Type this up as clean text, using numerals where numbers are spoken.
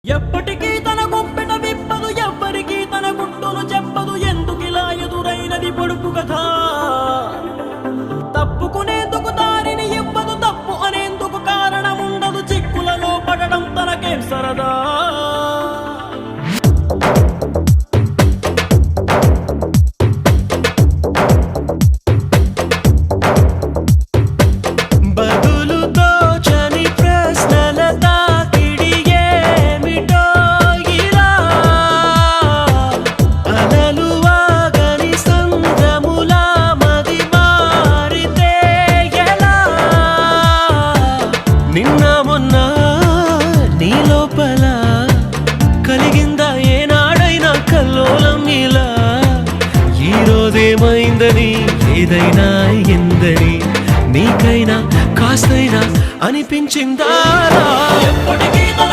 ఎప్పటికీ తన గుప్పెట విప్పదు, ఎవ్వరికీ తన గుట్టును చెప్పదు. ఎందుకిలా ఎదురైనది పొడుపు కథ? తప్పుకునేందుకు దారిని ఇవ్వదు, తప్పు అనేందుకు కారణముండదు. చిక్కులలో పడడం తనకేం సరదా? నిన్న మొన్న నీ లోపల కలిగిందా ఏనాడైనా కల్లోలం ఇలా? ఈ రోజేమైందని ఏదైనా ఎందని నీకైనా కాస్తైనా అనిపించిందా? ఎప్పటికీ తన